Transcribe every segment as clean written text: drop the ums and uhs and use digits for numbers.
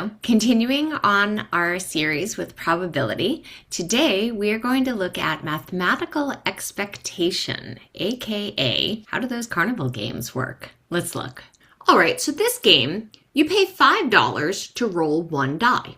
Hello, continuing on our series with probability, today we are going to look at mathematical expectation, aka how do those carnival games work? Let's look. All right, so this game, you pay $5 to roll one die.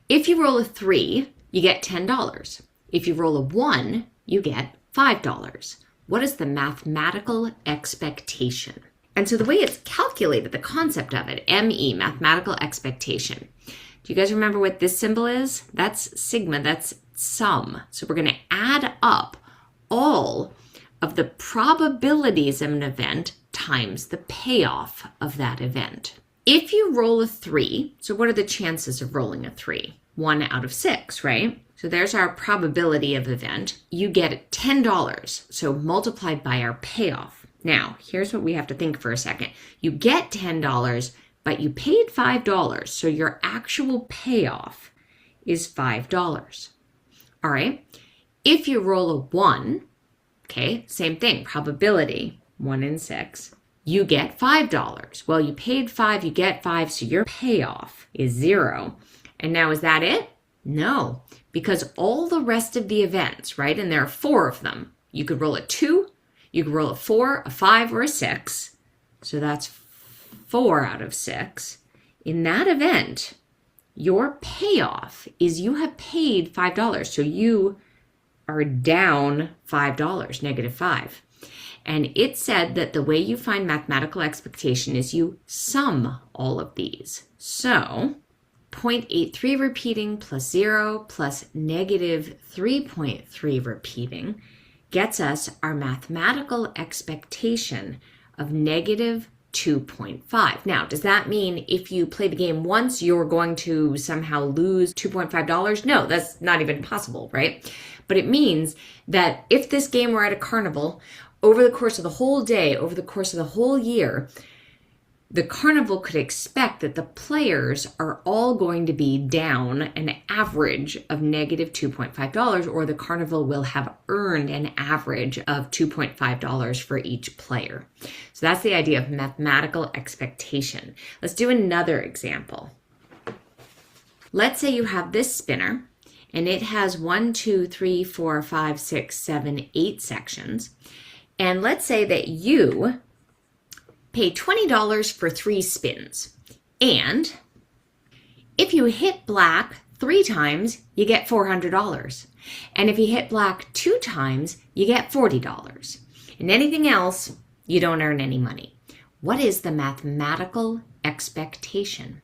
If you roll a 3, you get $10. If you roll a 1, you get $5. What is the mathematical expectation? And so the way it's calculated, the concept of it, ME, mathematical expectation. Do you guys remember what this symbol is? That's sigma, that's sum. So we're going to add up all of the probabilities of an event times the payoff of that event. If you roll a 3, so what are the chances of rolling a 3? 1 out of 6, right? So there's our probability of event. You get $10, so multiplied by our payoff. Now, here's what we have to think for a second. You get $10, but you paid $5, so your actual payoff is $5. All right? If you roll a 1, okay, same thing, probability, 1 in 6, you get $5. Well, you paid 5, you get 5, so your payoff is 0. And now, is that it? No, because all the rest of the events, right, and there are 4 of them, you could roll a 2, you could roll a 4, a 5, or a 6. So that's 4 out of 6. In that event, your payoff is you have paid $5. So you are down $5, negative 5. And it said that the way you find mathematical expectation is you sum all of these. So 0.83 repeating plus 0 plus negative 3.3 repeating gets us our mathematical expectation of negative 2.5. Now, does that mean if you play the game once, you're going to somehow lose $2.5? No, that's not even possible, right? But it means that if this game were at a carnival, over the course of the whole day, over the course of the whole year, the carnival could expect that the players are all going to be down an average of negative $2.5, or the carnival will have earned an average of $2.5 for each player. So that's the idea of mathematical expectation. Let's do another example. Let's say you have this spinner, and it has 1, 2, 3, 4, 5, 6, 7, 8 sections. And let's say that you pay $20 for 3 spins. And if you hit black 3 times, you get $400. And if you hit black 2 times, you get $40. And anything else, you don't earn any money. What is the mathematical expectation?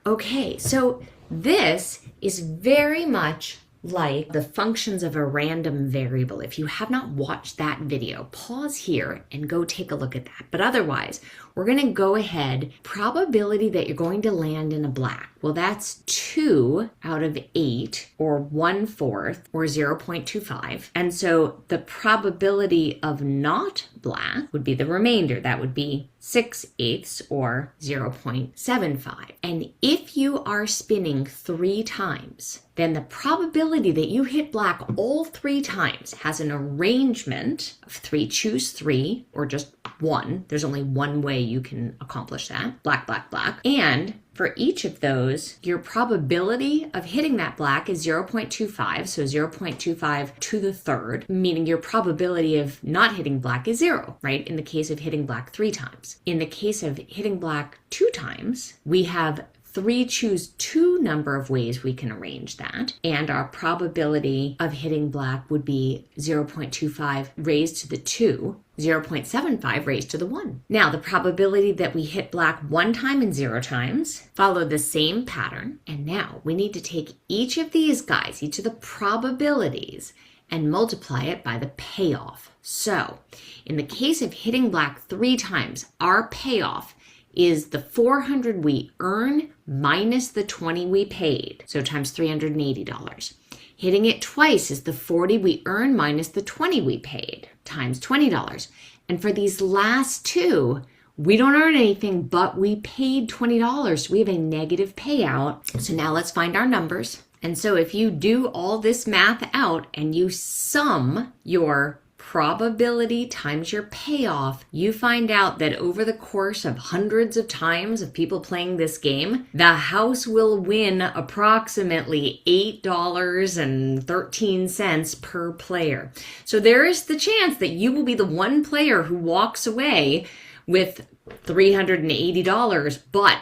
Okay, so this is very much like the functions of a random variable. If you have not watched that video, pause here and go take a look at that. But otherwise, we're going to go ahead. Probability that you're going to land in a black. Well, that's 2 out of 8, or 1/4, or 0.25. And so the probability of not black would be the remainder. That would be 6/8, or 0.75. And if you are spinning 3 times, then the probability that you hit black all 3 times has an arrangement of 3. Choose 3, or just 1. There's only one way you can accomplish that. Black, black, black. And for each of those, your probability of hitting that black is 0.25, so 0.25 to the 3rd, meaning your probability of not hitting black is 0, right? In the case of hitting black 3 times. In the case of hitting black 2 times, we have 3 choose 2 number of ways we can arrange that. And our probability of hitting black would be 0.25 raised to the 2, 0.75 raised to the 1. Now, the probability that we hit black 1 time and 0 times follow the same pattern. And now we need to take each of these guys, each of the probabilities, and multiply it by the payoff. So, in the case of hitting black 3 times, our payoff is the 400 we earn minus the 20 we paid, so times $380. Hitting it twice is the 40 we earn minus the 20 we paid, times $20. And for these last 2, we don't earn anything, but we paid $20. So we have a negative payout. So now let's find our numbers. And so if you do all this math out and you sum your probability times your payoff, you find out that over the course of hundreds of times of people playing this game, the house will win approximately $8.13 per player. So there is the chance that you will be the one player who walks away with $380, but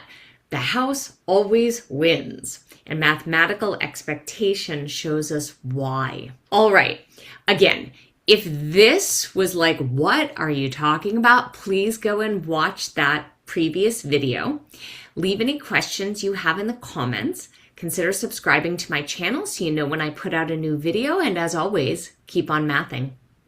the house always wins. And mathematical expectation shows us why. All right, again, if this was like, what are you talking about? Please go and watch that previous video. Leave any questions you have in the comments. Consider subscribing to my channel so you know when I put out a new video. And as always, keep on mathing.